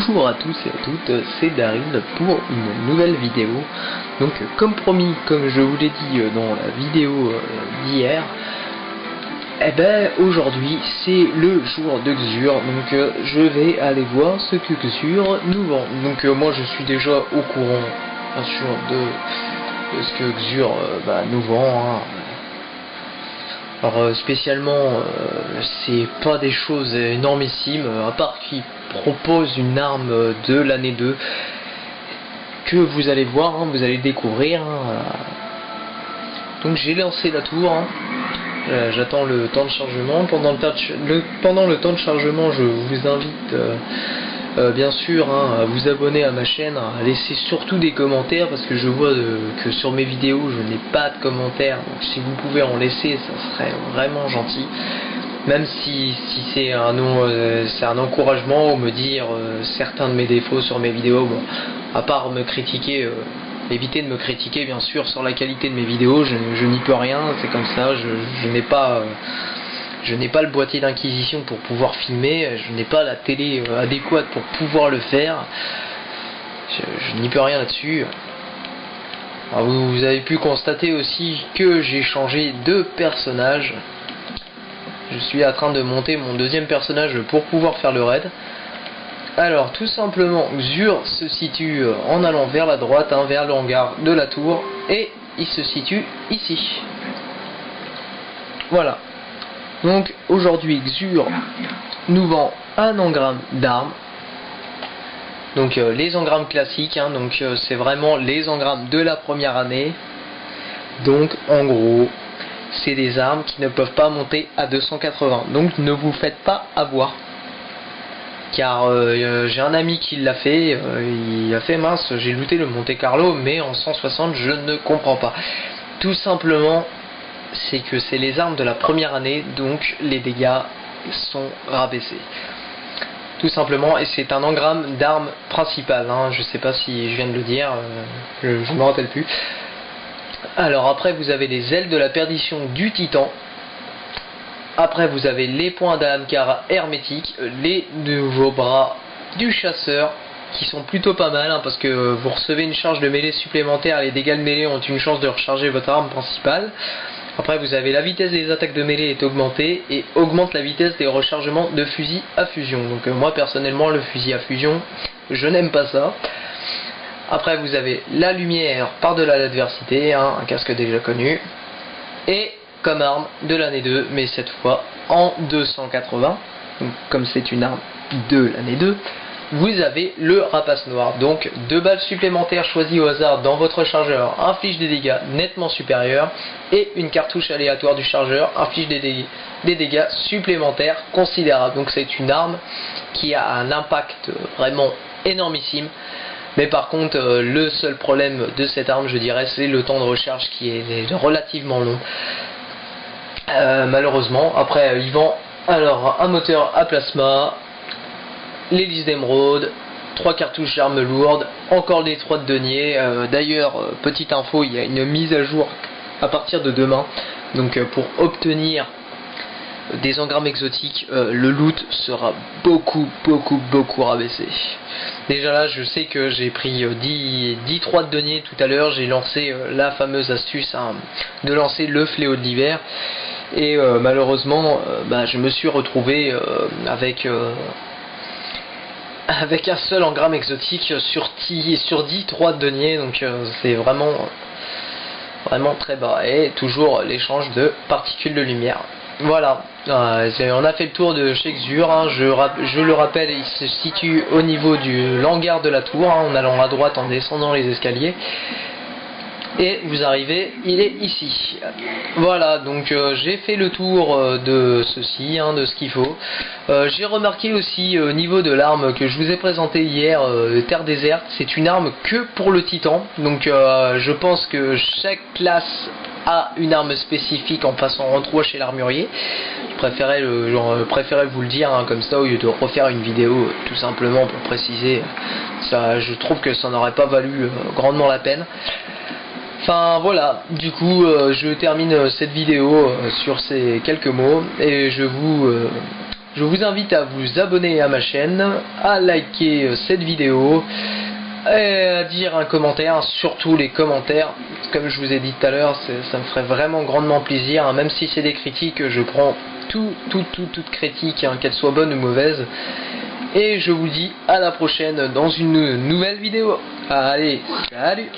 Bonjour à tous et à toutes, c'est Daryl pour une nouvelle vidéo. Donc comme promis, comme je vous l'ai dit dans la vidéo d'hier, aujourd'hui c'est le jour de Xur, donc je vais aller voir ce que Xur nous vend. Donc moi je suis déjà au courant bien sûr de ce que Xur nous vend. Alors spécialement c'est pas des choses énormissimes, à part qu'il propose une arme de l'année 2 que vous allez voir, vous allez découvrir. Donc j'ai lancé la tour, j'attends le temps de chargement. Pendant le temps de chargement, je vous invite bien sûr à vous abonner à ma chaîne, à laisser surtout des commentaires parce que je vois que sur mes vidéos je n'ai pas de commentaires, donc si vous pouvez en laisser ça serait vraiment gentil, même si c'est un encouragement ou me dire certains de mes défauts sur mes vidéos. Bon, à part me critiquer, évitez de me critiquer bien sûr sur la qualité de mes vidéos, je n'y peux rien, c'est comme ça, je n'ai pas le boîtier d'inquisition pour pouvoir filmer, je n'ai pas la télé adéquate pour pouvoir le faire, je n'y peux rien là-dessus. Vous avez pu constater aussi que j'ai changé de personnage. Je suis en train de monter mon deuxième personnage pour pouvoir faire le raid. Alors tout simplement, Xur se situe en allant vers la droite, vers le hangar de la tour, et il se situe ici. Voilà. Donc aujourd'hui Xur nous vend un engramme d'armes. Donc les engrammes classiques, donc c'est vraiment les engrammes de la première année. Donc en gros c'est des armes qui ne peuvent pas monter à 280. Donc ne vous faites pas avoir. Car j'ai un ami qui l'a fait, il a fait mince, j'ai looté le Monte Carlo mais en 160 je ne comprends pas. Tout simplement c'est que c'est les armes de la première année, donc les dégâts sont rabaissés. Tout simplement, et c'est un engramme d'armes principale, je sais pas si je viens de le dire, je ne me rappelle plus. Alors après vous avez les ailes de la perdition du titan. Après vous avez les points d'Ahamkara hermétiques, les nouveaux bras du chasseur qui sont plutôt pas mal, parce que vous recevez une charge de mêlée supplémentaire, les dégâts de mêlée ont une chance de recharger votre arme principale. Après vous avez la vitesse des attaques de mêlée est augmentée et augmente la vitesse des rechargements de fusil à fusion. Donc moi personnellement le fusil à fusion je n'aime pas ça. Après vous avez la lumière par-delà l'adversité, un casque déjà connu. Et comme arme de l'année 2, mais cette fois en 280, donc comme c'est une arme de l'année 2, vous avez le rapace noir. Donc 2 balles supplémentaires choisies au hasard dans votre chargeur inflige des dégâts nettement supérieurs, et une cartouche aléatoire du chargeur inflige des dégâts supplémentaires considérables. Donc c'est une arme qui a un impact vraiment énormissime. Mais par contre le seul problème de cette arme, je dirais, c'est le temps de recharge qui est relativement long. Malheureusement. Après il vend alors un moteur à plasma, l'hélice d'émeraude, 3 cartouches d'armes lourdes, encore les 3 de denier. D'ailleurs petite info, il y a une mise à jour à partir de demain, donc pour obtenir des engrammes exotiques, le loot sera beaucoup rabaissé. Déjà là je sais que j'ai pris 10 3 de denier tout à l'heure, j'ai lancé la fameuse astuce de lancer le fléau de l'hiver, et malheureusement je me suis retrouvé avec un seul engramme exotique sur 10 3 de denier, donc c'est vraiment très bas, et toujours l'échange de particules de lumière. Voilà, on a fait le tour de chez Xur, je le rappelle, il se situe au niveau du hangar de la tour, en allant à droite en descendant les escaliers, et vous arrivez, il est ici. Voilà, donc j'ai fait le tour de ceci, de ce qu'il faut. J'ai remarqué aussi au niveau de l'arme que je vous ai présenté hier, Terre déserte, c'est une arme que pour le titan, donc je pense que chaque classe a une arme spécifique en passant en 3 chez l'armurier. Je préférais vous le dire comme ça, au lieu de refaire une vidéo tout simplement pour préciser ça. Je trouve que ça n'aurait pas valu grandement la peine. Enfin voilà, du coup je termine cette vidéo sur ces quelques mots, et je vous je vous invite à vous abonner à ma chaîne, à liker cette vidéo, et à dire un commentaire, surtout les commentaires. Comme je vous ai dit tout à l'heure, ça me ferait vraiment grandement plaisir, hein. Même si c'est des critiques, je prends toute critique, hein, qu'elle soit bonne ou mauvaise. Et je vous dis à la prochaine dans une nouvelle vidéo. Allez, salut!